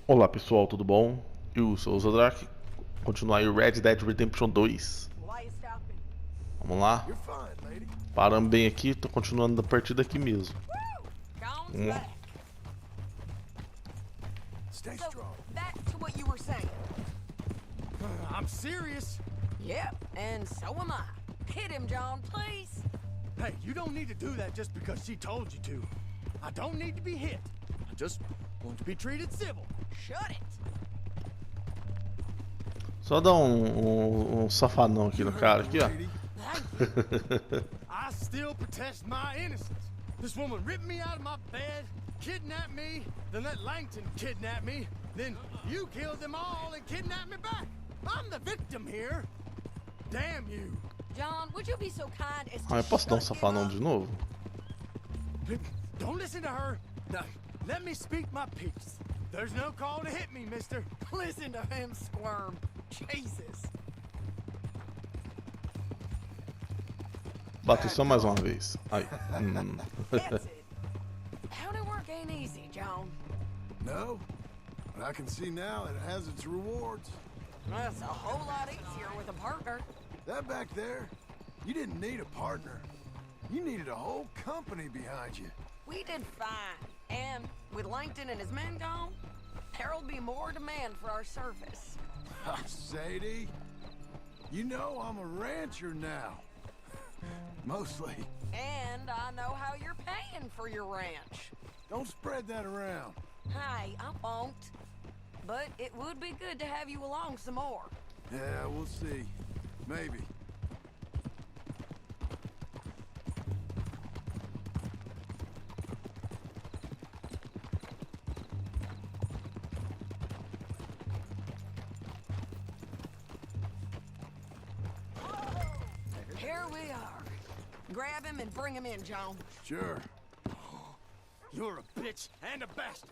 Olá pessoal, tudo bom? Eu sou o Zodrak. Continuar aí o Red Dead Redemption 2. Vamos lá. Paramos bem aqui, tô continuando da partida aqui mesmo. Vamos lá. Stay strong. Back to what you were saying. I'm serious. Yep, and so am I. Hit him, John, please. Hey, you don't need to do that just because she told you to. I don't need to be hit. I just want to be treated civil. Shut it. Só dar um safanão aqui no cara, aqui, ó. I still protest my innocence. This woman ripped me out of my bed, kidnapped me, then let Langton kidnap me, then you killed them all and kidnapped me back. I'm the victim here. Damn you. John, would you be so kind as to Ah, eu posso dar um shut him safanão up? de novo? Don't listen to her. Now, let me speak my piece. There's no call to hit me, mister. Listen to him squirm. Jesus. Bati só mais uma vez. Ai. That's it. Howdy work ain't easy, John. No, but I can see now it has its rewards. That's a whole lot easier with a partner. That back there, you didn't need a partner. You needed a whole company behind you. We did fine. And with Langton and his men gone, there'll be more demand for our service. Sadie, you know I'm a rancher now. Mostly. And I know how you're paying for your ranch. Don't spread that around. Hey, I won't. But it would be good to have you along some more. Yeah, we'll see. Maybe. Here we are. Grab him and bring him in, John. Sure. You're a bitch and a bastard.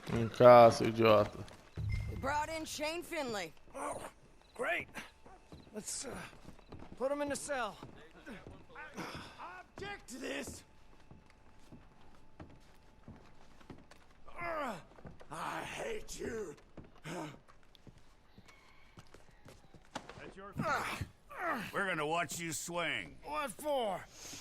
Vem cá, seu idiota. We brought in Shane Finley. Oh, great. Let's put him in the cell. I object to this. I hate you. That's your We're gonna watch you swing. What for?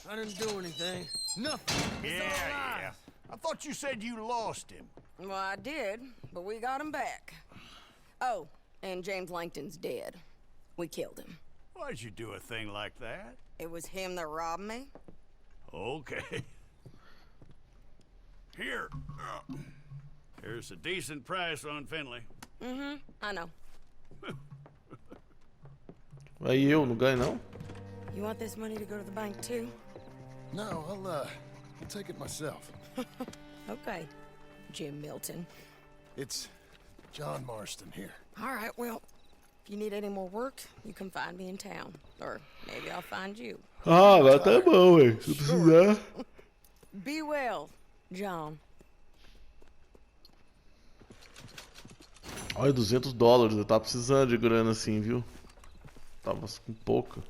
I didn't do anything. Nothing. It's all lies. I thought you said you lost him. Well, I did, but we got him back. Oh, and James Langton's dead. We killed him. Why'd you do a thing like that? It was him that robbed me. Okay. Here. Here's a decent price on Finley. Mm-hmm, I know. Aí eu não ganho não? You want this money to go to the bank, too? No, I'll take it myself. Okay, Jim Milton. It's John Marston here. All right, well, if you need any more work, you can find me in town. Or maybe I'll find you. Ah, agora tá bom, ué. Se precisar. Be well, John. Olha, $200. Eu tava precisando de grana assim, viu? Tava com pouca.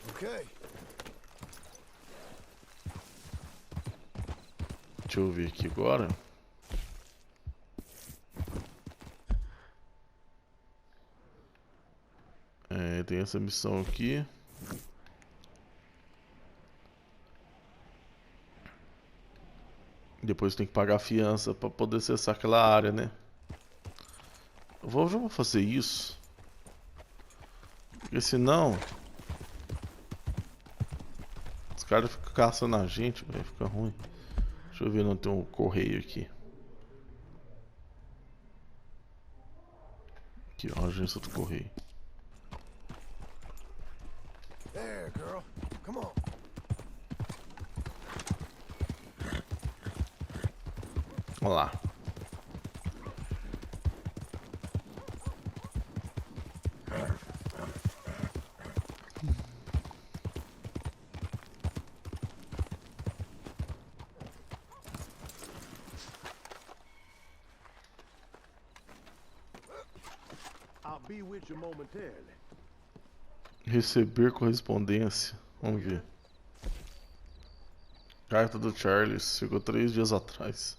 Okay. Deixa eu ver aqui agora. É, tem essa missão aqui. Depois tem que pagar a fiança pra poder acessar aquela área, né? Já vou fazer isso. Porque senão os caras ficam caçando a gente, velho. Fica ruim. Deixa eu ver, não tem um correio aqui. Aqui, ó, a agência do correio. There, girl. Come on. Olha lá. I'll be with you momentarily. Receber correspondência. Vamos ver. Carta do Charles. Chegou 3 dias atrás.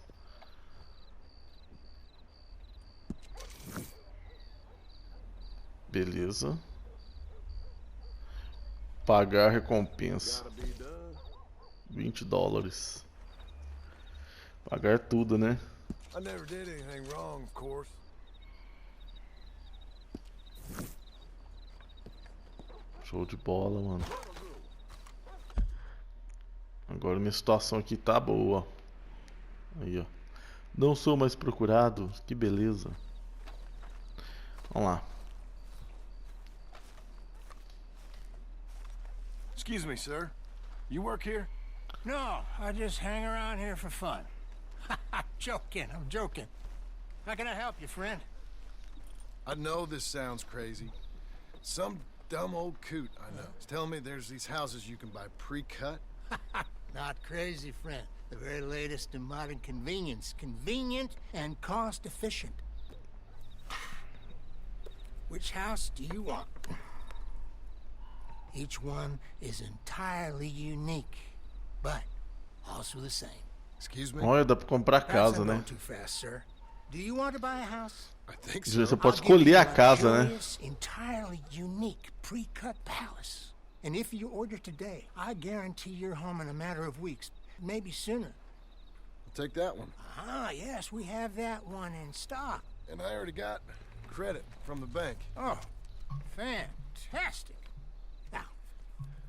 Beleza. Pagar recompensa. Gotta be done. $20. Pagar tudo, né? I never did anything wrong, of course. Show de bola, mano. Agora minha situação aqui tá boa. Aí, ó. Não sou mais procurado. Que beleza. Vamos lá. Excuse me, sir. You work here? No, I just hang around here for fun. I'm joking. How can I help you, friend? I know this sounds crazy. Some dumb old coot I know is telling me there's these houses you can buy pre-cut. Not crazy, friend. The very latest in modern convenience. Convenient and cost-efficient. Which house do you want? Each one is entirely unique, but also the same. Excuse me? Olha, dá pra comprar Perhaps casa, I'm né? going too fast, sir. Do you want to buy a house? I think Você so. pode I'll give escolher you a casa, né? luxurious, entirely unique pre-cut palace. And if you order today, I guarantee you're home in a matter of weeks, maybe sooner. I'll take that one. Ah, yes, we have that one in stock. And I already got credit from the bank. Oh, fantastic. Now,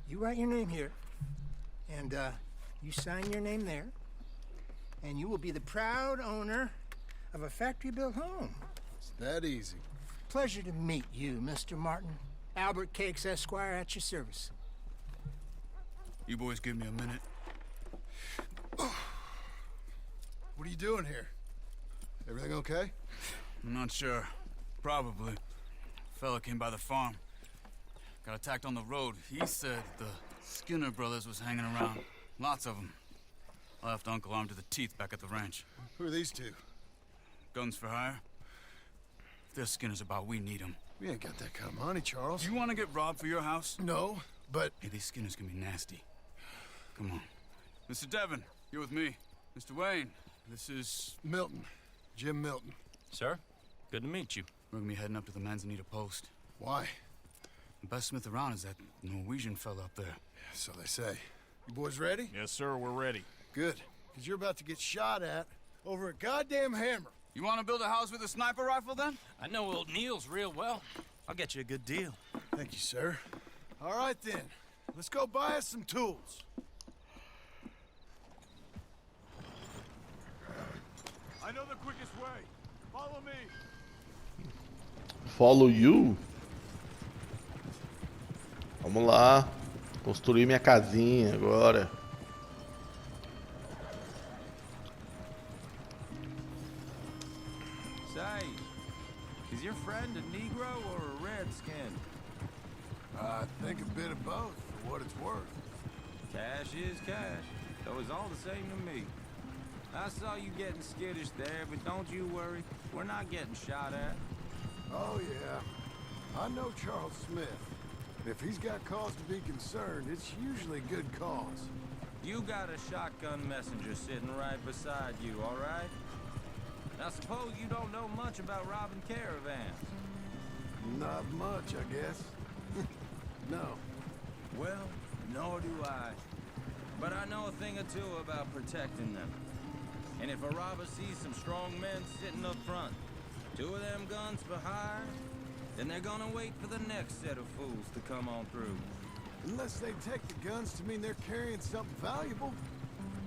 you write your name here, and you sign your name there, and you will be the proud owner of a factory-built home. It's that easy. Pleasure to meet you, Mr. Martin. Albert Cakes, Esquire, at your service. You boys give me a minute. What are you doing here? Everything okay? I'm not sure. Probably. Fella came by the farm. Got attacked on the road. He said the Skinner brothers was hanging around. Lots of them. I left Uncle armed to the teeth back at the ranch. Who are these two? Guns for hire? If they're Skinner's about, we need them. We ain't got that kind of money, Charles. Do you want to get robbed for your house? No, but... Hey, these Skinners can be nasty. Come on. Mr. Devon, you're with me. Mr. Wayne, this is... Milton. Jim Milton. Sir, good to meet you. We're gonna be heading up to the Manzanita post. Why? The best smith around is that Norwegian fella up there. So they say. You boys ready? Yes, sir, we're ready. Good. Because you're about to get shot at over a goddamn hammer. You want to build a house with a sniper rifle, then? I know old Neil's real well. I'll get you a good deal. Thank you, sir. All right, then. Let's go buy us some tools. I know the quickest way. Follow me. Follow you? Vamos lá. Construir minha casinha agora. Say, is your friend a Negro or a Redskin? I think a bit of both, for what it's worth. Cash is cash, so it's all the same to me. I saw you getting skittish there, but don't you worry. We're not getting shot at. Oh, yeah. I know Charles Smith. If he's got cause to be concerned, it's usually good cause. You got a shotgun messenger sitting right beside you, all right? Now suppose you don't know much about robbing caravans. Not much, I guess. No. Well, nor do I. But I know a thing or two about protecting them. And if a robber sees some strong men sitting up front, 2 of them guns for hire, then they're gonna wait for the next set of fools to come on through. Unless they take the guns to mean they're carrying something valuable.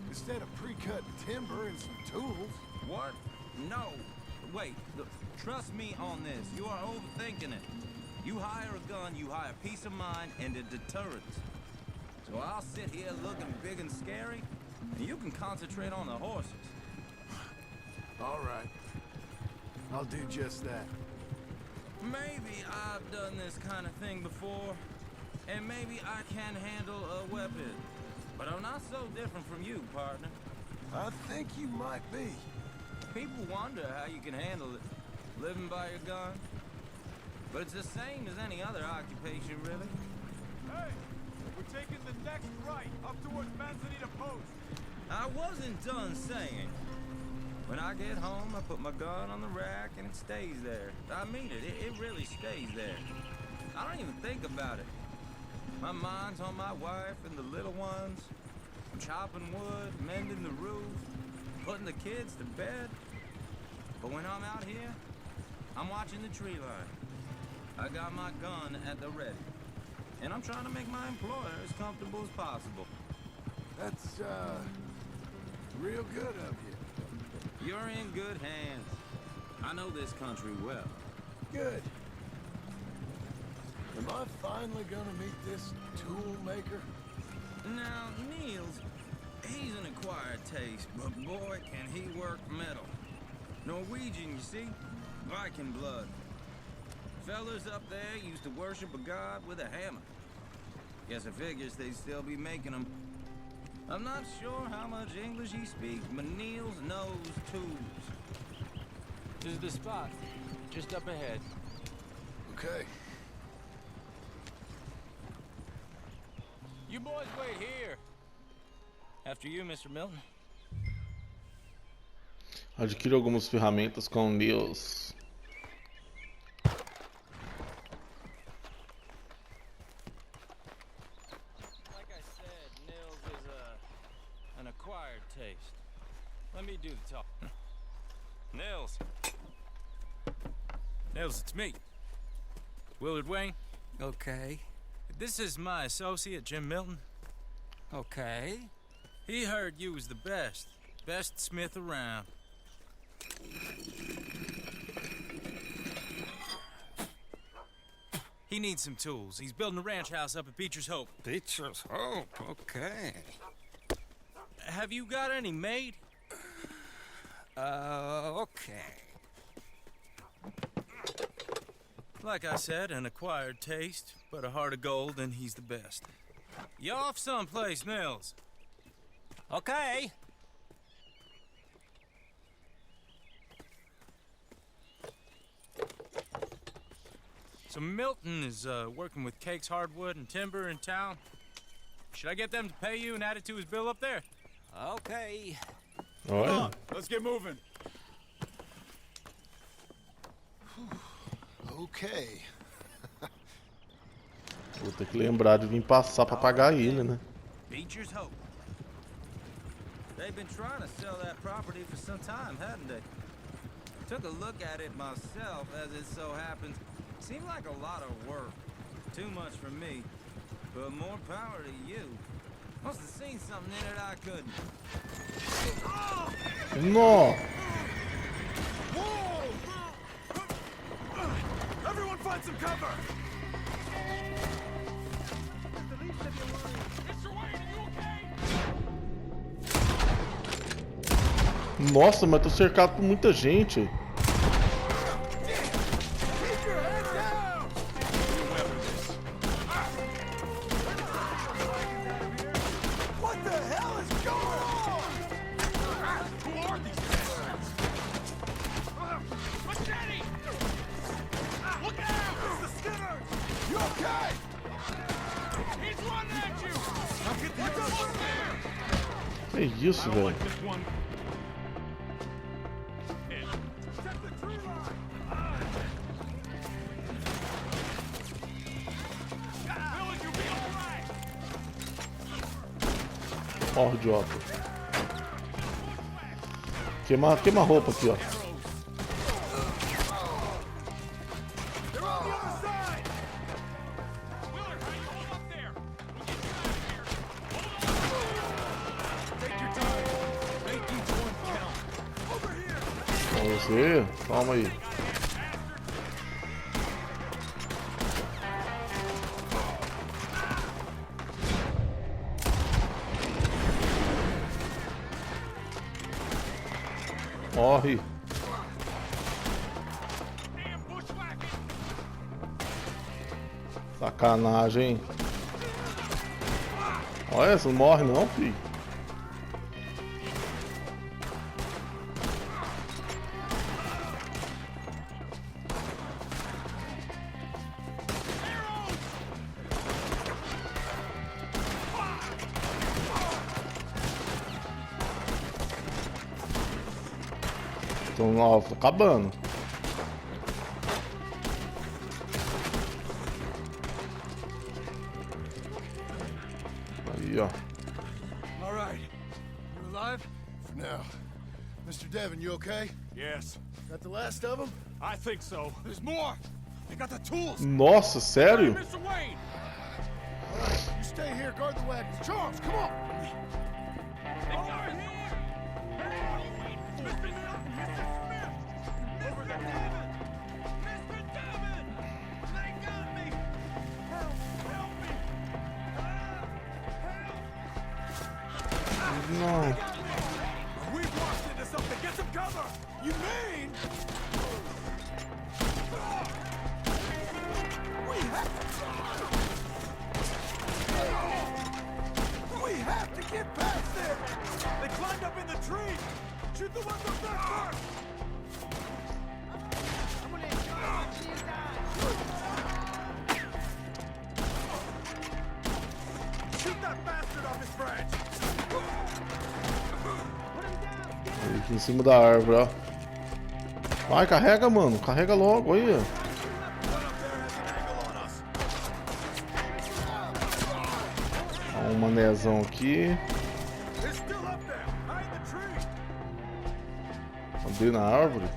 Instead of pre-cut timber and some tools. What? No. Wait, look, trust me on this. You are overthinking it. You hire a gun, you hire peace of mind and a deterrent. So I'll sit here looking big and scary, and you can concentrate on the horses. All right. I'll do just that. Maybe I've done this kind of thing before, and maybe I can handle a weapon. But I'm not so different from you, partner. I think you might be. People wonder how you can handle it, living by your gun. But it's the same as any other occupation, really. Hey, we're taking the next right up towards Manzanita Post. I wasn't done saying. When I get home, I put my gun on the rack and it stays there. I mean it. It really stays there. I don't even think about it. My mind's on my wife and the little ones. I'm chopping wood, mending the roof, putting the kids to bed. But when I'm out here, I'm watching the tree line. I got my gun at the ready. And I'm trying to make my employer as comfortable as possible. That's, real good of you. You're in good hands. I know this country well. Good. Am I finally gonna meet this tool maker? Now, Niels, he's an acquired taste, but boy, can he work metal. Norwegian, you see? Viking blood. Fellas up there used to worship a god with a hammer. Guess I figures they'd still be making them. I'm not sure how much English he speaks, but Niels knows tools. This is the spot. Just up ahead. Okay. You boys wait here. After you, Mr. Milton. Adquira algumas ferramentas com Deus. Like I said, Nils is an acquired taste. Let me do the talking. Nils. Nils, it's me. Willard Wayne. Okay. This is my associate, Jim Milton. Okay. He heard you was the best. Best smith around. He needs some tools. He's building a ranch house up at Beecher's Hope. Beecher's Hope, okay. Have you got any made? Okay. Like I said, an acquired taste, but a heart of gold, and he's the best. You off someplace, Nils? Okay. So Milton is working with Cakes Hardwood and Timber in town. Should I get them to pay you and add it to his bill up there? Okay. Olha. Let's get moving. Okay. Vou ter que lembrar de vir passar pra pagar ele, né? Beecher's Hope. They've been trying to sell that property for some time, hadn't they? Took a look at it myself, as it so happens. Seemed like a lot of work. Too much for me. But more power to you. Must have seen something in it I couldn't. No! Everyone find some cover! Nossa, mas tô cercado por muita gente. What the hell is going on? Who are these bastards? Machete! Look out! It's the Skinner! You okay? He's running at you! I'll get the other one there! Que isso, I don't velho? like this one. Check the tree line. Will you be alright? Ó, o idiota. Queima a roupa aqui, ó. They're on the other side. Willard, how you hold up there? We'll get you out of here. Hold on. Take your time. Make each one count. Over here. Com você? Calma aí. Morre. Damn bushwhacking! Sacanagem, hein? Olha, você não morre não, filho. Então, ó, tô acabando. Aí, ó. All right. You alive? For now. Mr. Devon, you okay? Yes, Got the last of them? I think so. There's more. They got the tools. Nossa, sério? Mr. Wayne! All right, you stay here, guard the wagons. Charles, come on! Over here! Mr. Smith! Mr. Smith! Mr. Devon! Mr. Devon! They got me! Help! Help me! Help! Não. We've walked into something! Get some cover! You mean? We have to get past there. They climbed up in the tree. Shoot the ones up there first. Shoot that bastard off his branch. Aí aqui em cima da árvore, ó. Vai, carrega, mano. Carrega logo aí, ó. Ó, um manezão aqui. They're still up there. Hide the tree. Andei na árvore.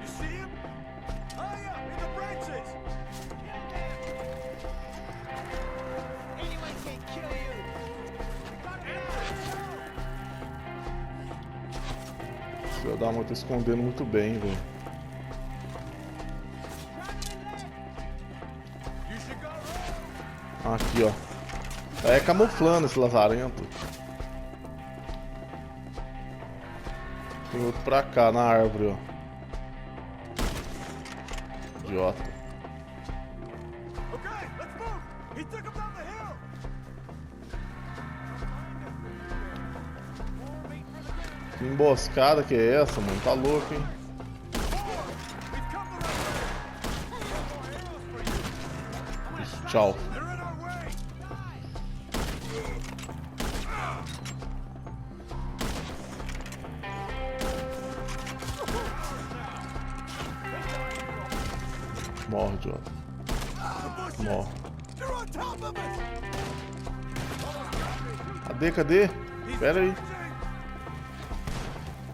You see him? High up in the branches. Anyone can kill you. O filho da mãe tá escondendo muito bem, velho. You should go. Aqui, ó. Tá é camuflando esse lazarento. Tem outro pra cá, na árvore, ó. Idiota. Okay, let's move. He took him down the hill. Que emboscada que é essa, mano? Tá louco, hein? We've come the right way. Tchau. They're in our way. Morre, idiota. Morre. They're on top of us. Cadê, cadê? Pera aí.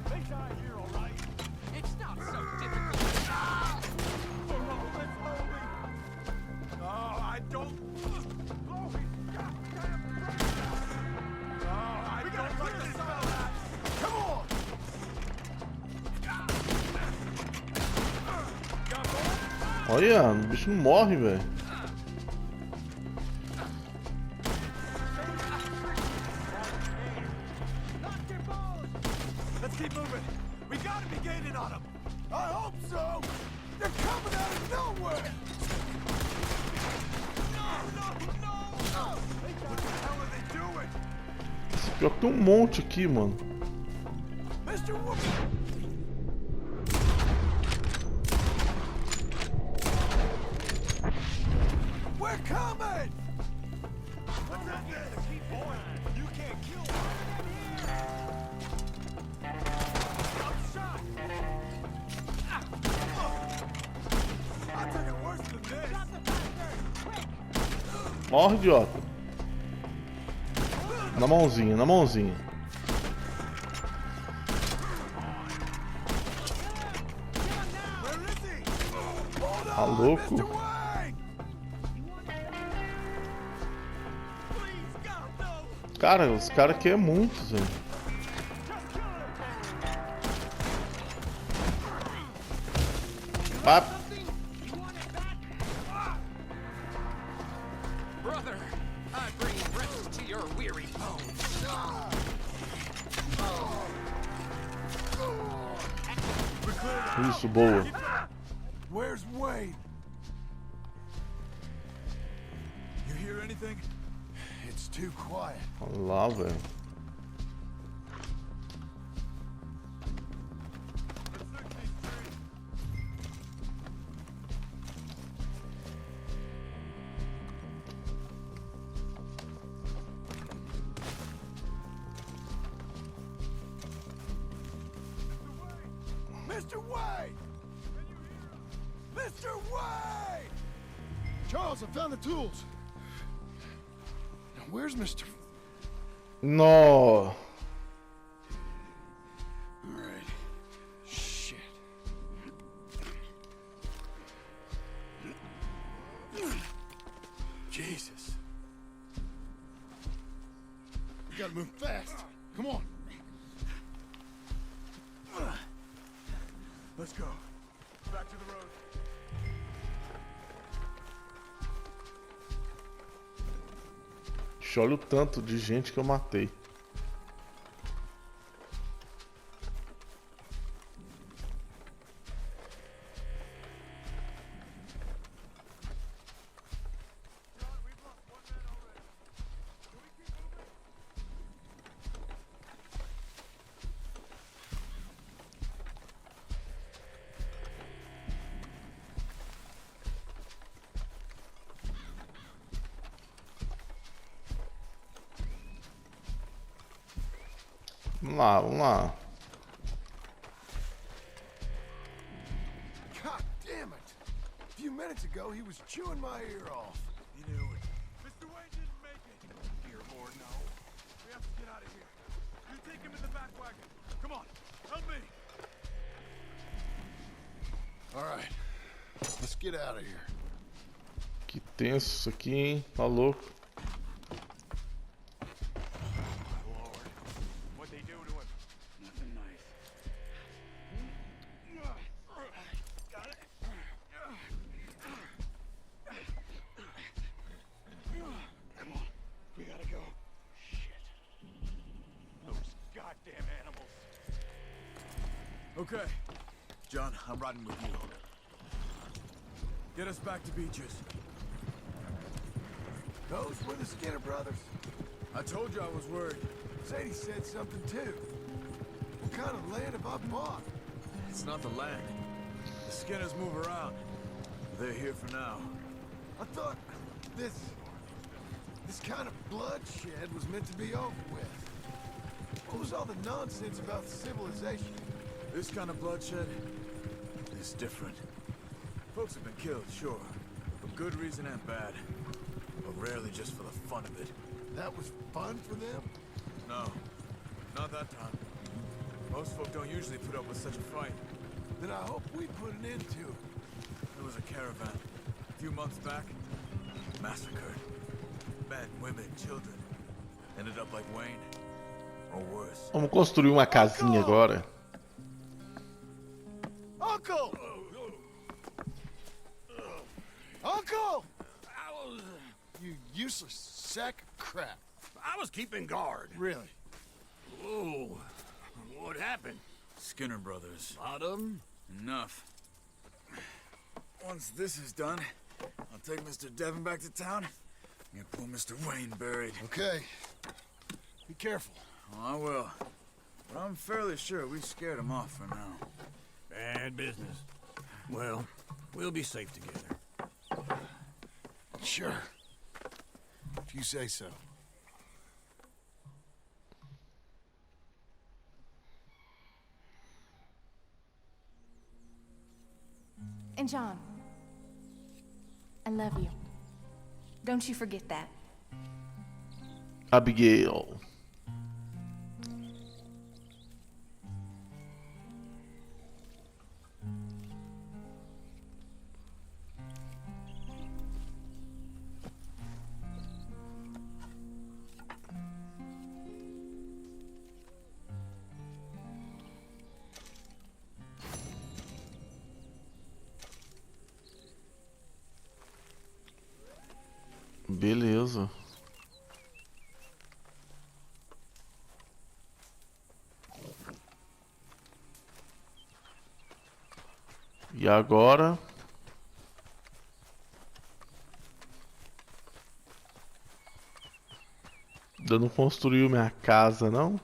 They die here, all right. It's not so difficult. Oh, I don't. Oh, he's goddamn crazy. Oh, I don't like the sound of that. Come on. Olha, o bicho não morre, velho. Let's keep moving. We gotta be gaining on them. I hope so. They're coming out of nowhere. No. What the hell are they doing? Pior que tem um monte aqui, mano. Mr. We're coming! What's that there? Keep going. You can't kill them. I'm shot. I took it worse than this. Morre, idiota. Na mãozinha, na mãozinha. Where is he? Hold Tá on, louco? Mr. Wayne! Please, God, no! Cara, os caras aqui é muitos, velho. Ah, Brother, I bring rest to your weary bones. isso, boa. Where's Wayne? You hear anything? It's too quiet. Olha lá, velho. Mr. Wade! Mr. Wade! Charles, I found the tools. Now, where's Mr. No. All right. Shit. Jesus. We gotta move fast. Come on. Let's go. Back to the road. Olha o tanto de gente que eu matei. Vamos lá, vamos lá. God damn it! A few minutes ago, he was chewing my ear off. You knew it. Mr. Wayne didn't make it. Dear Lord, no. We have to get out of here. You take him in the back wagon. Come on, help me. All right, let's get out of here. Que tenso isso aqui, hein? Tá louco. Okay, John, I'm riding with you. Get us back to Beaches. Those were the Skinner brothers. I told you I was worried. Sadie said something too. What kind of land have I bought? It's not the land. The Skinners move around. They're here for now. I thought this kind of bloodshed was meant to be over with. What was all the nonsense about civilization? This kind of bloodshed is different. Folks have been killed, sure. For good reason and bad. But rarely just for the fun of it. That was fun for them? No, not that time. Most folk don't usually put up with such a fight. Then I hope we put an end to it. There was a caravan a few months back. Massacred. Men, women, children. Ended up like Wayne. Or worse. Vamos construir uma casinha agora. Uncle! Uncle! You useless sack of crap. I was keeping guard. Really? Whoa. What happened? Skinner brothers. Lot of them? Enough. Once this is done, I'll take Mr. Devon back to town and get poor Mr. Wayne buried. Okay. Be careful. Oh, I will. But I'm fairly sure we scared him off for now. Bad business. Well, we'll be safe together. Sure. If you say so. And John, I love you. Don't you forget that. Abigail. Beleza. E agora? Ainda não construiu minha casa, não?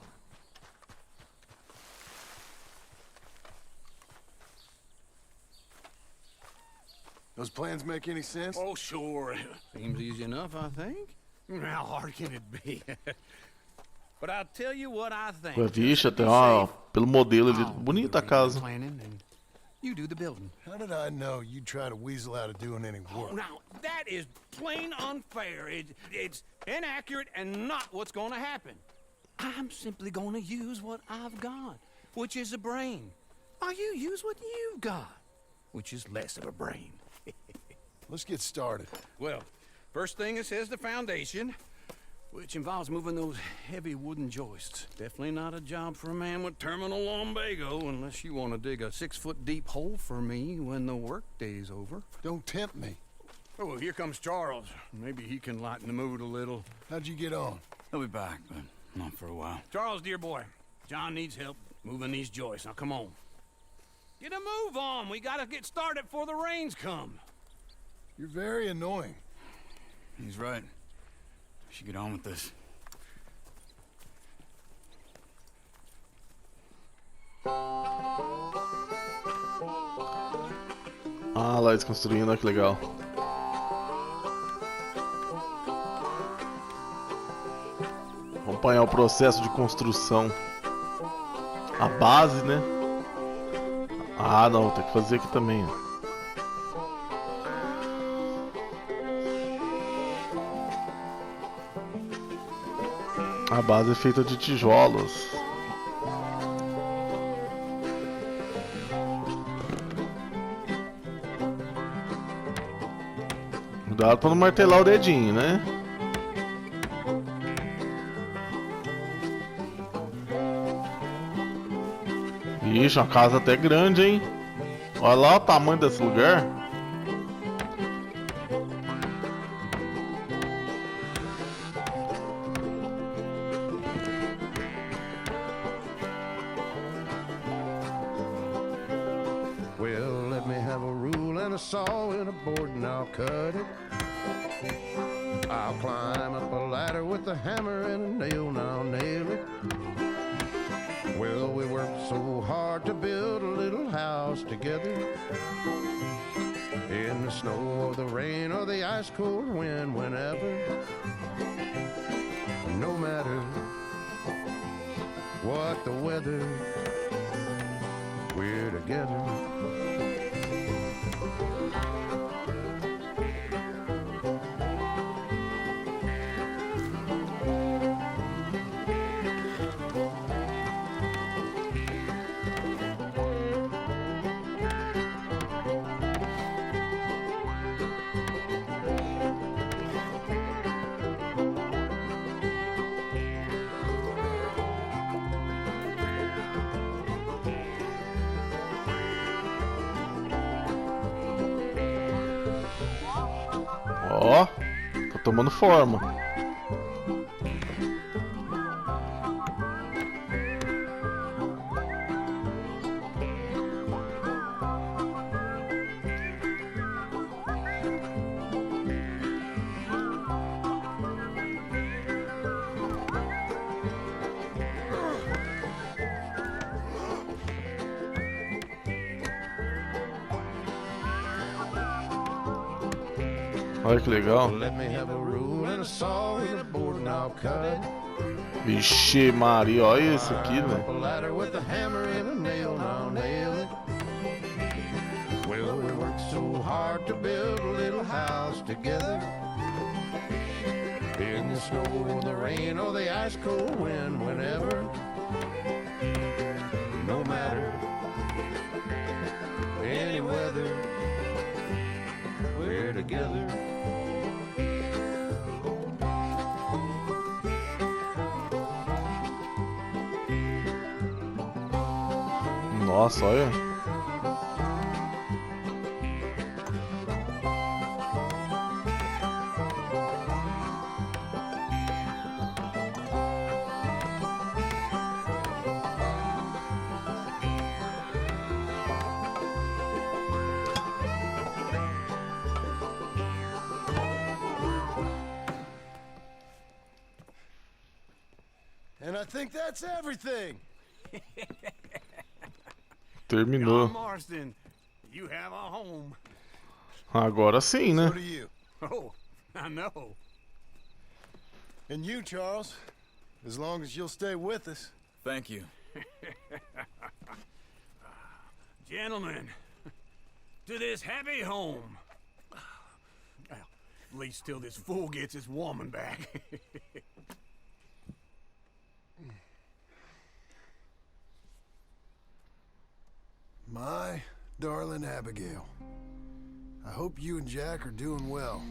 Those plans make any sense? Oh, sure. Seems easy enough, I think. How hard can it be? But I'll tell you what I think. Vixe, até ó, pelo modelo ali, bonita a casa. Planning and You do the building. How did I know you'd try to weasel out of doing any work? Now, that is plain unfair. It's inaccurate and not what's going to happen. I'm simply going to use what I've got, which is a brain. While you use what you've got, which is less of a brain. Let's get started. Well, first thing it says the foundation, which involves moving those heavy wooden joists. Definitely not a job for a man with terminal lumbago unless you want to dig a 6-foot deep hole for me when the workday's over. Don't tempt me. Oh, well, here comes Charles. Maybe he can lighten the mood a little. How'd you get on? He'll be back, but not for a while. Charles, dear boy, John needs help moving these joists. Now, come on. Get a move on. We gotta get started before the rains come. You're very annoying. He's right. We should get on with this. Ah, lá eles construindo, olha que legal. Acompanhar o processo de construção. A base, né? Ah, não, tem que fazer aqui também. A base é feita de tijolos. Cuidado pra não martelar o dedinho, né? Ixi, uma casa até grande, hein? Olha lá o tamanho desse lugar. Well, let me have a rule and a saw and a board and I'll cut it. I'll climb up a ladder with a hammer and a nail and I'll nail it. Well, we worked so hard to build a little house together. In the snow or the rain or the ice cold wind, whenever. No matter what the weather, we're together. Ó, tá tomando forma. Olha que legal. Vixe Maria, olha isso aqui, velho. Well, we worked so hard to build a little house together. In the snow, the rain, or the ice cold wind, whenever. No matter any weather, we're together. Nossa, olha. And I think that's everything. Terminou. John Marston, you have a home. Agora sim, né? So do you. Oh, I know. And you, Charles, as long as you'll stay with us. Thank you. Gentlemen, to this happy home. Well, at least till this fool gets his woman back. My darling Abigail, I hope you and Jack are doing well.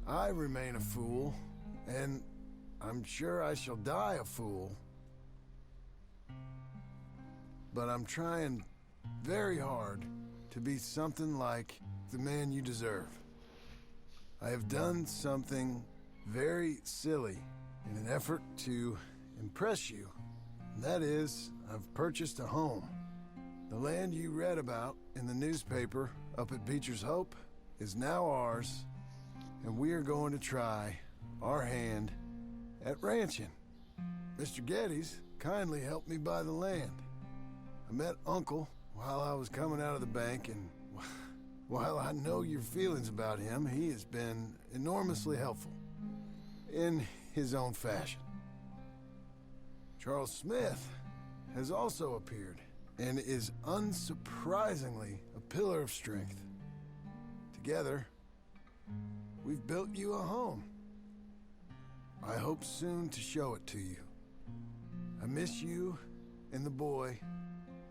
I remain a fool, and I'm sure I shall die a fool. But I'm trying very hard to be something like the man you deserve. I have done something very silly in an effort to impress you. And that is, I've purchased a home. The land you read about in the newspaper up at Beecher's Hope is now ours, and we are going to try our hand at ranching. Mr. Geddes kindly helped me buy the land. I met Uncle while I was coming out of the bank, and while I know your feelings about him, he has been enormously helpful in his own fashion. Charles Smith has also appeared and is unsurprisingly a pillar of strength. Together, we've built you a home. I hope soon to show it to you. I miss you and the boy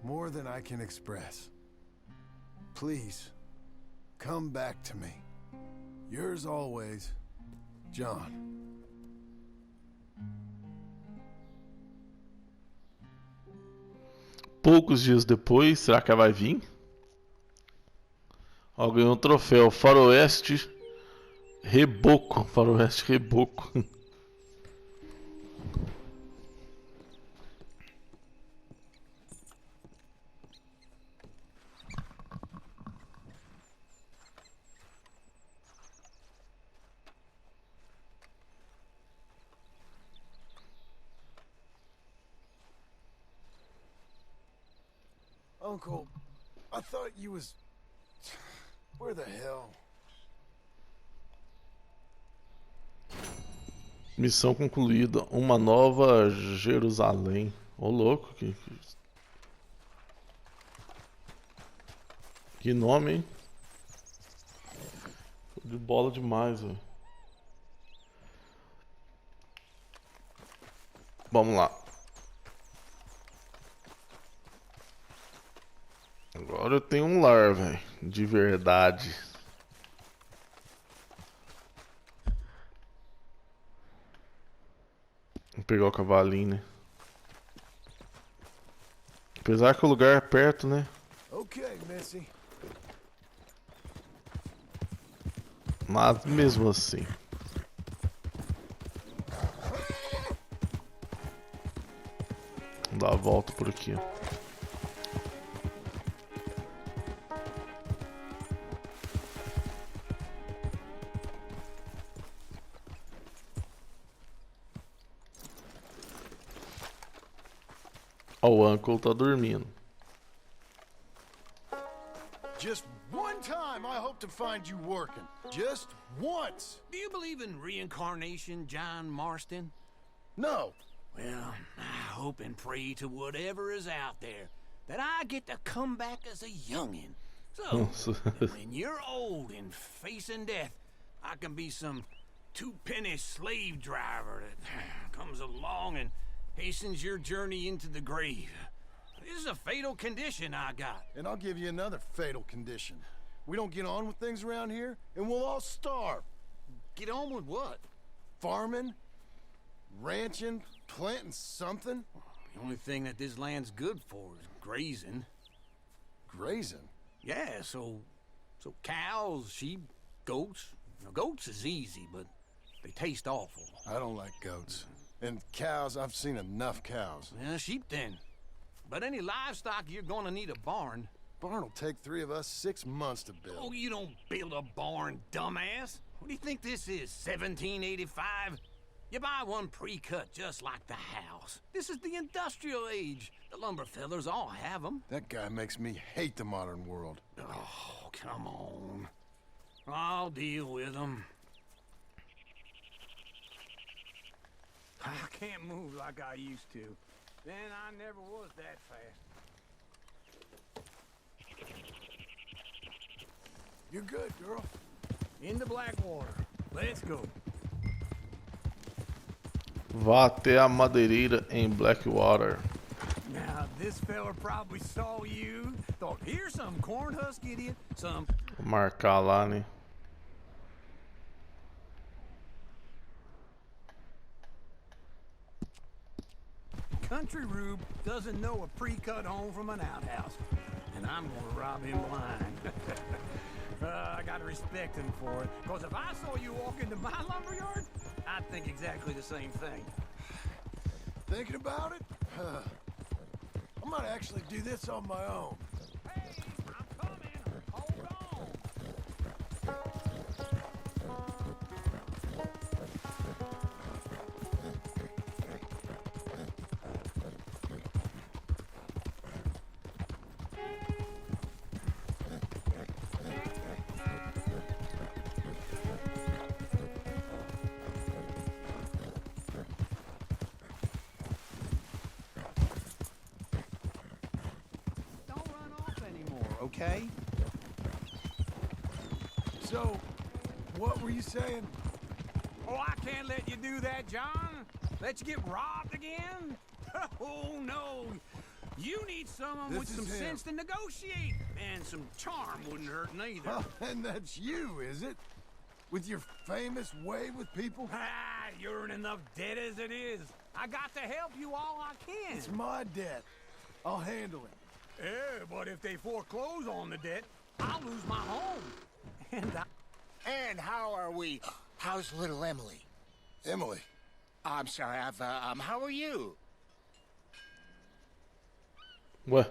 more than I can express. Please, come back to me. Yours always, John. Poucos dias depois, será que ela vai vir? Ó, ganhou um troféu, Faroeste Reboco. Faroeste Reboco. Uncle, I thought you was... Where the hell? Missão concluída. Uma nova Jerusalém. Ô, louco. Que nome, hein? De bola demais, velho. Vamos lá. Agora eu tenho um lar, velho. De verdade. Vou pegar o cavalinho, né? Apesar que o lugar é perto, né? Okay, Missy. Mas mesmo assim. Vamos dar a volta por aqui, ó. O Uncle tá dormindo. Just one time I hope to find you working. Just once. Do you believe in reincarnation, John Marston? No. Well, I hope and pray to whatever is out there that I get to come back as a youngin'. So, when you're old and facing death, I can be some two-penny slave driver that comes along and hastens your journey into the grave. This is a fatal condition I got. And I'll give you another fatal condition. We don't get on with things around here, and we'll all starve. Get on with what? Farming, ranching, planting something. The only thing that this land's good for is grazing. Grazing? Yeah, so cows, sheep, goats. Now, goats is easy, but they taste awful. I don't like goats. And cows, I've seen enough cows. Yeah, sheep then. But any livestock, you're gonna need a barn. Barn will take 3 of us 6 months to build. Oh, you don't build a barn, dumbass. What do you think this is, 1785? You buy one pre-cut just like the house. This is the industrial age. The lumber fellers all have them. That guy makes me hate the modern world. Oh, come on. I'll deal with them. I can't move like I used to. Then I never was that fast. You're good, girl. In the Blackwater. Let's go. Vá até a madeireira em Blackwater. Now, this fella probably saw you, thought, here's some corn husk idiot, some... Vou marcar lá, né? country rube doesn't know a pre-cut home from an outhouse. And I'm gonna rob him blind. I gotta respect him for it. Because if I saw you walk into my lumberyard, I'd think exactly the same thing. Thinking about it? I might actually do this on my own. Hey, I'm coming. Hold on. Okay? So, what were you saying? Oh, I can't let you do that, John. Let you get robbed again? Oh, no. You need someone with some sense to negotiate. And some charm wouldn't hurt neither. Oh, and that's you, is it? With your famous way with people? Ah, you're in enough debt as it is. I got to help you all I can. It's my debt. I'll handle it. Yeah, but if they foreclose on the debt, I'll lose my home. And how are we? How's little Emily? Emily? I'm sorry, how are you? Ué?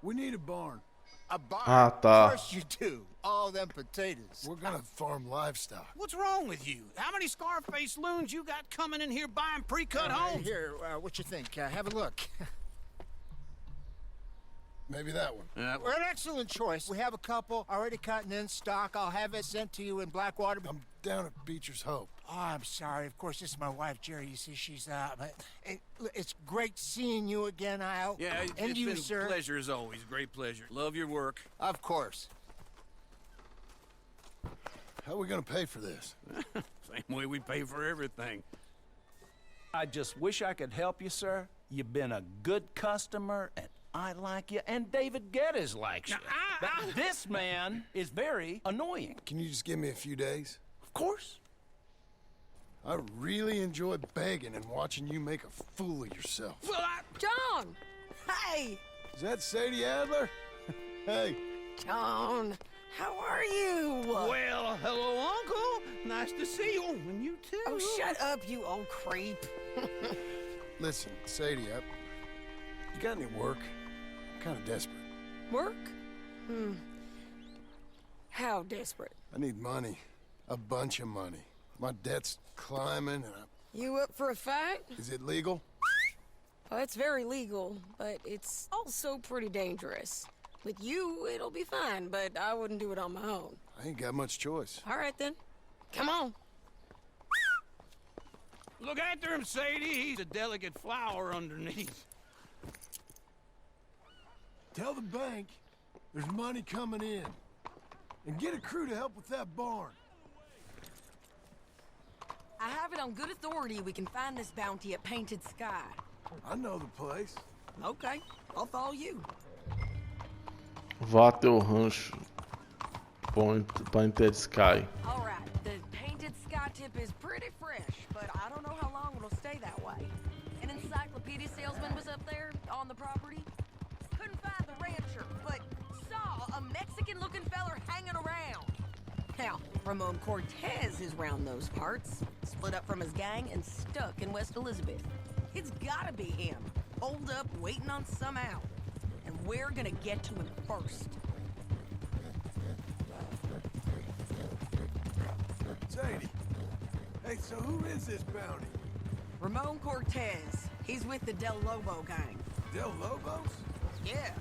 We need a barn. A barn? Ah, tá. Of course you do. All them potatoes. We're gonna farm livestock. What's wrong with you? How many Scarface loons you got coming in here buying pre-cut homes? Here, what you think? Have a look. Maybe that one. We're an excellent choice. We have a couple already cut and in stock. I'll have it sent to you in Blackwater. I'm down at Beecher's Hope. Oh, I'm sorry. Of course, this is my wife, Jerry. You see, she's it's great seeing you again, Al. Yeah, and it's you, been sir. a pleasure as always. Great pleasure. Love your work. Of course. How are we gonna pay for this? Same way we pay for everything. I just wish I could help you, sir. You've been a good customer, and I like you, and David Geddes likes you. But this man is very annoying. Can you just give me a few days? Of course. I really enjoy begging and watching you make a fool of yourself. Well, John! Hey! Is that Sadie Adler? Hey. John, how are you? Well, hello, Uncle. Nice to see you. And you too. Oh, shut up, you old creep. Listen, Sadie, you got any work? I'm kind of desperate. Work? How desperate? I need money. A bunch of money. My debt's climbing and You up for a fight? Is it legal? Well, it's very legal, but it's also pretty dangerous. With you, it'll be fine, but I wouldn't do it on my own. I ain't got much choice. All right, then. Come on. Look after him, Sadie. He's a delicate flower underneath. Tell the bank there's money coming in. And get a crew to help with that barn. I have it on good authority we can find this bounty at Painted Sky. I know the place. Okay, I'll follow you. Vá até o rancho Painted Sky. All right, the Painted Sky tip is pretty fresh, but I don't know how long it'll stay that way. An encyclopedia salesman was up there on the property. Couldn't find the rancher, but saw a Mexican-looking feller hanging around. Now, Ramon Cortez is round those parts, split up from his gang and stuck in West Elizabeth. It's gotta be him, holed up waiting on some out. And we're gonna get to him first. Sadie. Hey, so who is this bounty? Ramon Cortez. He's with the Del Lobo gang. Del Lobos? Yeah.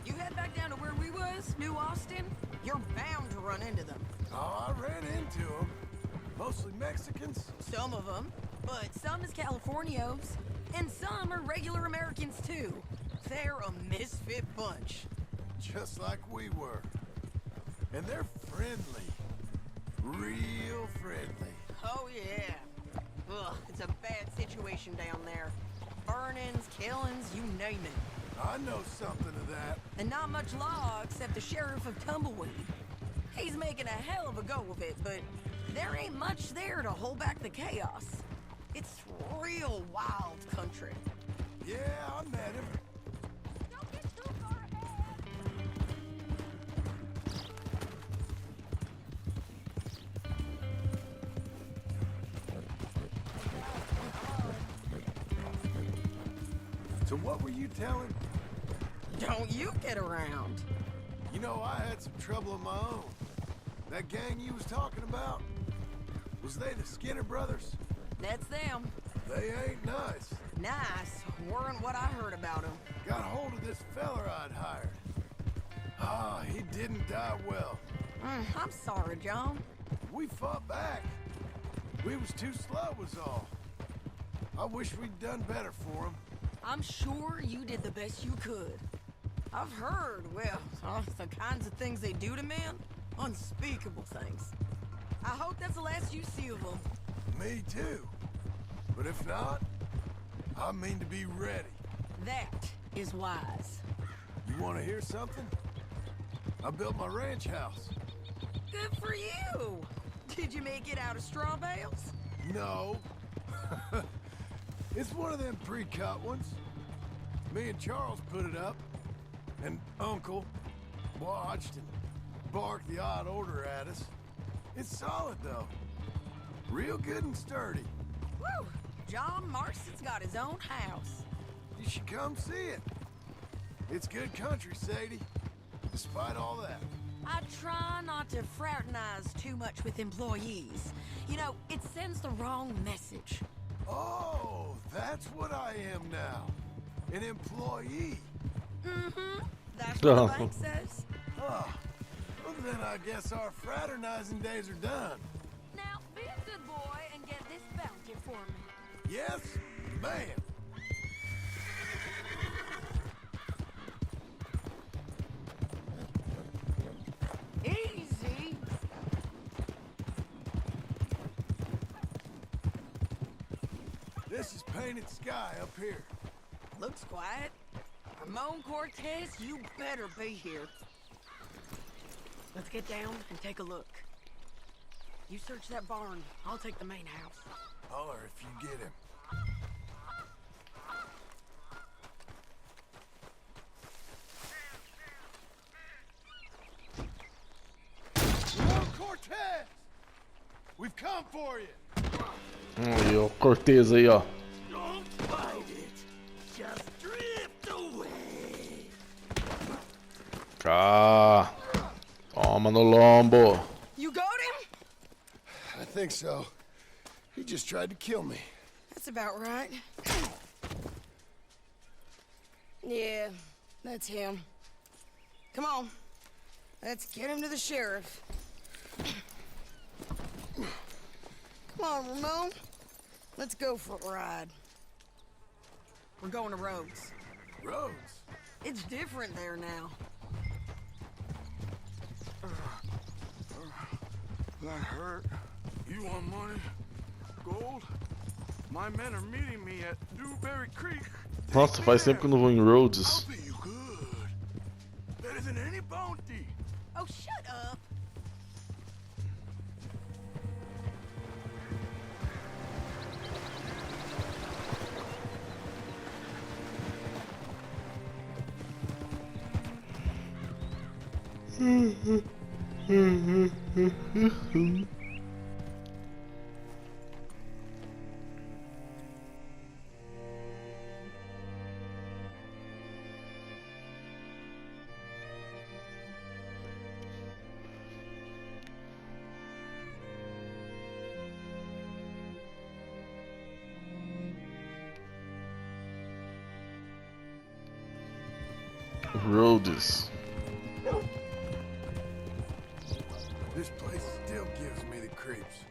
You head back down to where we was, New Austin, you're bound to run into them. Oh, I ran into them. Mostly Mexicans. Some of them, but some is Californios, and some are regular Americans too. They're a misfit bunch. Just like we were. And they're friendly. Real friendly. Oh, yeah. Ugh, it's a bad situation down there. Burnings, killings, you name it. I know something of that. And not much law except the sheriff of Tumbleweed. He's making a hell of a go of it, but there ain't much there to hold back the chaos. It's real wild country. Yeah, I met him. Don't get too far ahead. So what were you telling? Don't you get around. You know, I had some trouble of my own. That gang you was talking about, was they the Skinner brothers? That's them. They ain't nice. Nice. Weren't what I heard about them. Got hold of this feller I'd hired. Ah, he didn't die well. I'm sorry, John. We fought back. We was too slow was all. I wish we'd done better for him. I'm sure you did the best you could. I've heard, well, the kinds of things they do to men. Unspeakable things. I hope that's the last you see of them. Me too. But if not, I mean to be ready. That is wise. You want to hear something? I built my ranch house. Good for you. Did you make it out of straw bales? No. It's one of them pre-cut ones. Me and Charles put it up, and Uncle watched and barked the odd order at us. It's solid, though. Real good and sturdy. Woo! John Marston's got his own house. You should come see it. It's good country, Sadie, despite all that. I try not to fraternize too much with employees. You know, it sends the wrong message. Oh, that's what I am now. An employee. Mm-hmm. That's what the bank says. Oh, well then I guess our fraternizing days are done. Now, be a good boy and get this bounty for me. Yes, ma'am. Easy. This is Painted Sky up here. Looks quiet. Ramon Cortez, you better be here. Let's get down and take a look. You search that barn. I'll take the main house. Holler if you get him. Ramon Cortez! We've come for you! Aí, ó, Cortez aí, ó. Don't fight it. Just drift away. Cá. Toma no lombo. You got him? I think so. He just tried to kill me. That's about right. Yeah, that's him. Come on. Let's get him to the sheriff. Come on, Ramon. Let's go for a ride. We're going to Rhodes. Rhodes? It's different there now. That hurt. You want money? Gold? My men are meeting me at Newberry Creek. Nossa, faz tempo que eu não vou em Rhodes. I'll pay you good. Better than any bounty. Oh, shut up. Rhodes. This place still gives me the creeps.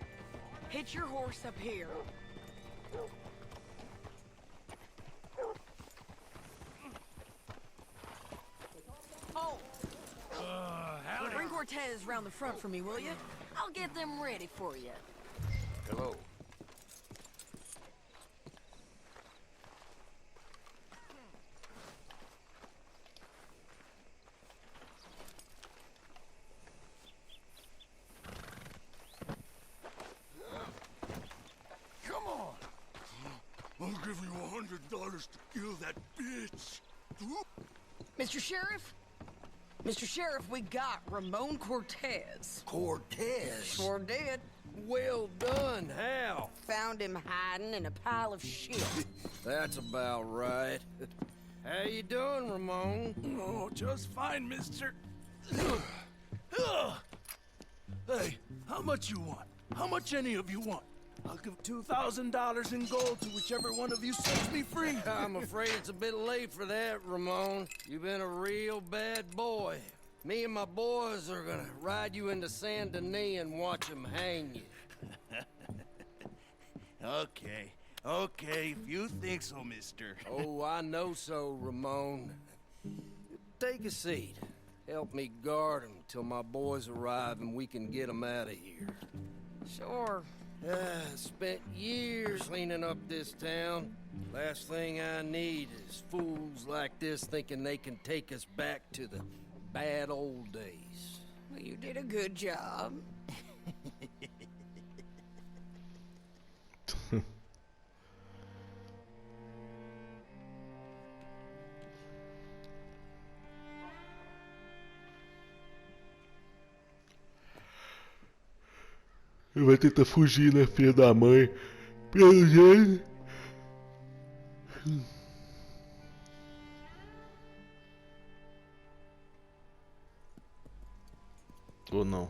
Hitch your horse up here. Oh! Howdy. Bring Cortez round the front for me, will you? I'll get them ready for you. Hello. Come on. I'll give you $100 to kill that bitch. Mr. Sheriff? Mr. Sheriff, we got Ramon Cortez. Cortez? Sure did. Well done. How? Found him hiding in a pile of shit. That's about right. How you doing, Ramon? Oh, just fine, mister. Hey, how much you want? How much any of you want? I'll give $2,000 in gold to whichever one of you sets me free. I'm afraid it's a bit late for that, Ramon. You've been a real bad boy. Me and my boys are gonna ride you into Saint Denis and watch them hang you. Okay, if you think so, mister. Oh, I know so, Ramon. Take a seat. Help me guard them till my boys arrive and we can get them out of here. Sure. Spent years cleaning up this town. Last thing I need is fools like this thinking they can take us back to the bad old days. Well, you did a good job. Ele vai tentar fugir, né, filha da mãe? Pelo jeito. Ou não?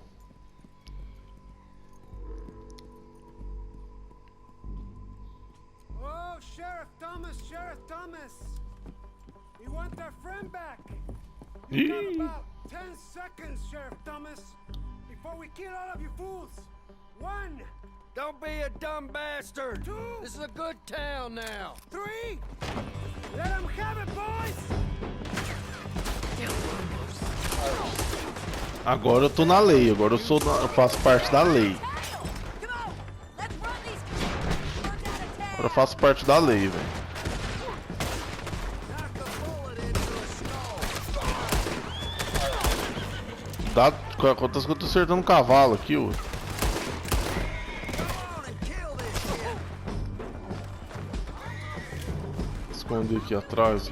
Oh, Sheriff Thomas! We want our friend back! You got about 10 seconds, Sheriff Thomas, before we kill all of you fools! 1! Don't be a dumb bastard! 2! This is a good town now! 3! Let them have it, boys! Agora eu tô na lei, agora eu faço parte da lei. Agora eu faço parte da lei, velho. Acontece que eu tô acertando um cavalo aqui, ó. Esconder aqui atrás.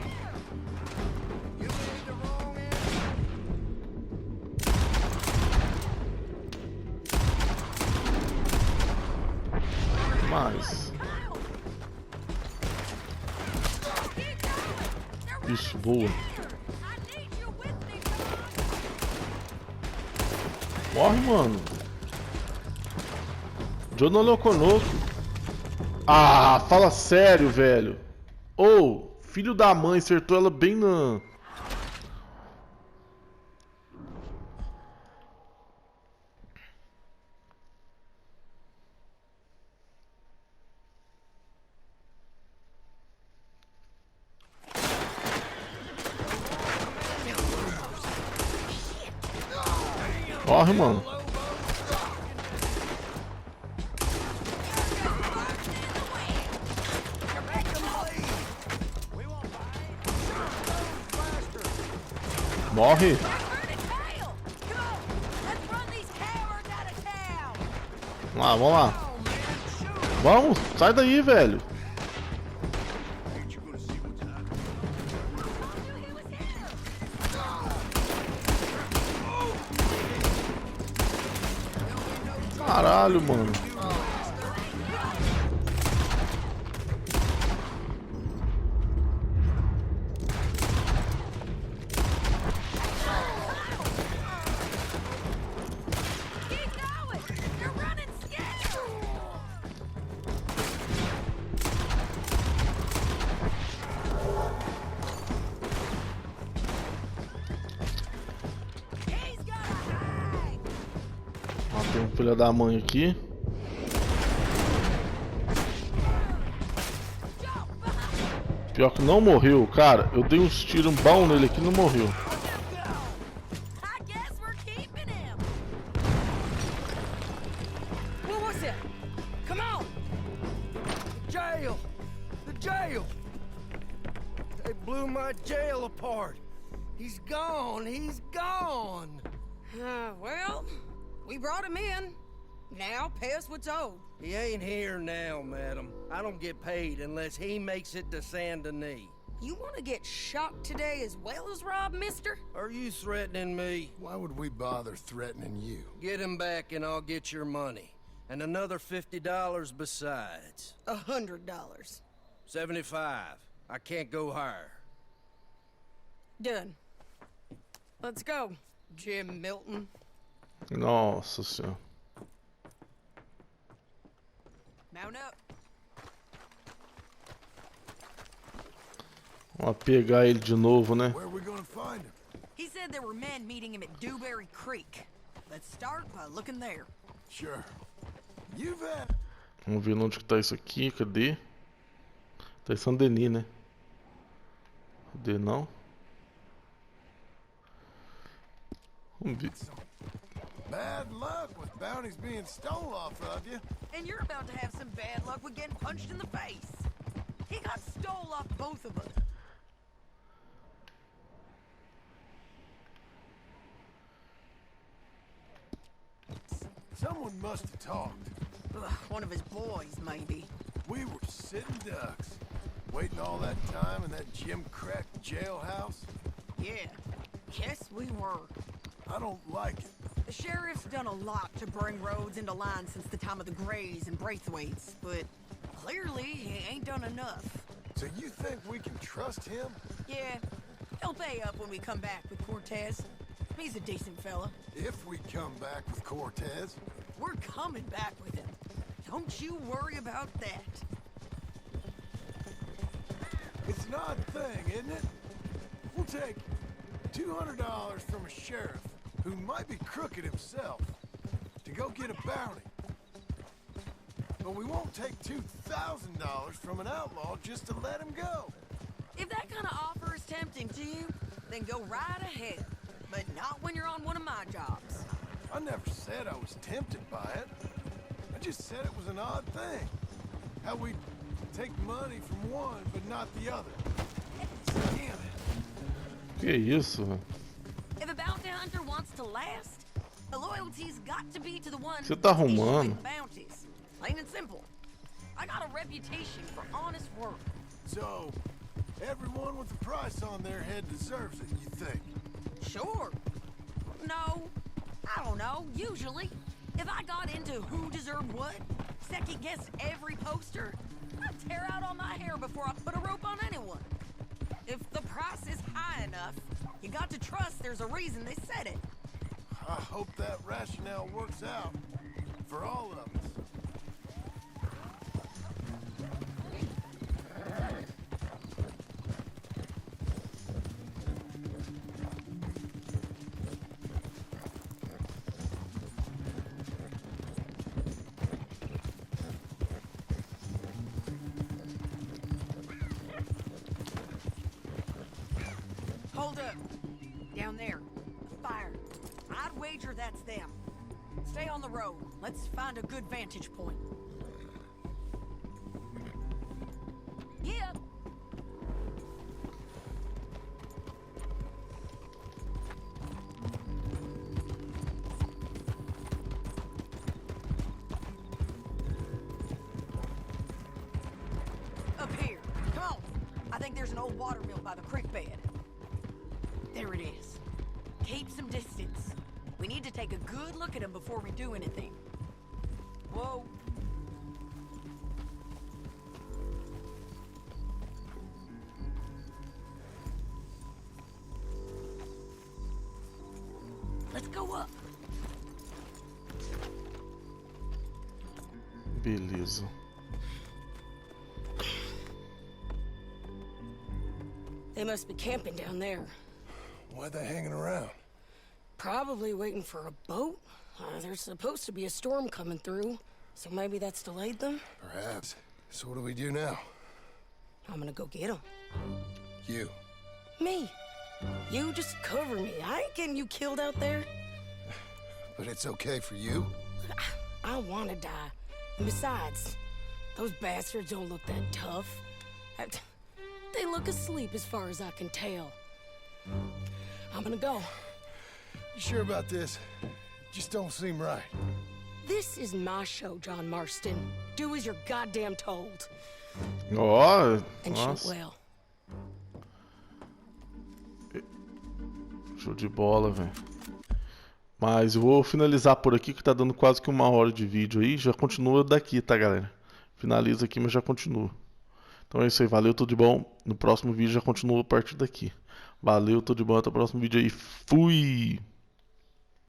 Mais. Isso, boa. Morre, mano. Eu não lo conosco. Ah, fala sério, velho. Ô, filho da mãe, acertou ela bem na... Morre, mano. Morre. Vamos lá. Vamos, sai daí, velho. Caralho, mano. Tem um filho da mãe aqui. Pior que não morreu, cara. Eu dei uns tiros bons nele aqui e não morreu. blew my jail apart. He's gone. He's gone. Well, we brought him in. Now pay us what's owed. He ain't here now, madam. I don't get paid unless he makes it to Saint Denis. You want to get shot today as well as Rob, mister? Are you threatening me? Why would we bother threatening you? Get him back and I'll get your money. And another $50 besides. $100. 75. I can't go higher. Done. Let's go, Jim Milton. Nossa senhora. Mount up. Vamos pegar ele de novo, né? Where are we gonna find him? He said there were men meeting him at Dewberry Creek. Let's start by looking there. Sure. You've had... Vamos ver onde que tá isso aqui. Cadê? Tá em Saint Denis, né? Cadê não? Vamos ver. Bad luck with bounties being stole off of you. And you're about to have some bad luck with getting punched in the face. He got stole off both of us. Someone must have talked. Ugh, one of his boys, maybe. We were sitting ducks, waiting all that time in that Jim Crack jailhouse. Yeah, yes we were. I don't like it. The sheriff's done a lot to bring roads into line since the time of the Grays and Braithwaites, but clearly he ain't done enough. So you think we can trust him? Yeah, he'll pay up when we come back with Cortez. He's a decent fella. If we come back with Cortez. We're coming back with him. Don't you worry about that. It's an odd thing, isn't it? We'll take $200 from a sheriff who might be crooked himself to go get a bounty. But we won't take $2,000 from an outlaw just to let him go. If that kind of offer is tempting to you, then go right ahead. But not when you're on one of my jobs. I never said I was tempted by it. I just said it was an odd thing. How we take money from one but not the other. Damn it. Que isso, velho? If a bounty hunter wants to last, the loyalty's got to be to the one Você tá who's issuing arrumando? the bounties. Plain and simple. I got a reputation for honest work. So, everyone with a price on their head deserves it, you think? Sure. No. I don't know. Usually. If I got into who deserved what, second-guessed every poster, I'd tear out all my hair before I put a rope on anyone. If the price is high enough, you got to trust there's a reason they said it. I hope that rationale works out for all of us. Hold up. Down there. Fire. I'd wager that's them. Stay on the road. Let's find a good vantage point. Yeah. Up here. Come on. I think there's an old water mill by the creek bed. There it is. Keep some distance. We need to take a good look at him before we do anything. Whoa. Let's go up. Beleza. They must be camping down there. Why are they hanging around? Probably waiting for a boat. There's supposed to be a storm coming through, so maybe that's delayed them. Perhaps. So what do we do now? I'm gonna go get them. You. Me. You just cover me. I ain't getting you killed out there. But it's okay for you? I want to die. And besides, those bastards don't look that tough. They look asleep as far as I can tell. I'm gonna go. You sure about this? Just don't seem right. This is my show, John Marston. Do as you're goddamn told. Ó, And shoot nossa. well. Show de bola, velho. Mas eu vou finalizar por aqui, que tá dando quase que 1 hora de vídeo aí. Já continua daqui, tá, galera? Finaliza aqui, mas já continua. Então é isso aí, valeu, tudo de bom. No próximo vídeo já continua a partir daqui. Valeu, tudo de bom, até o próximo vídeo aí. Fui!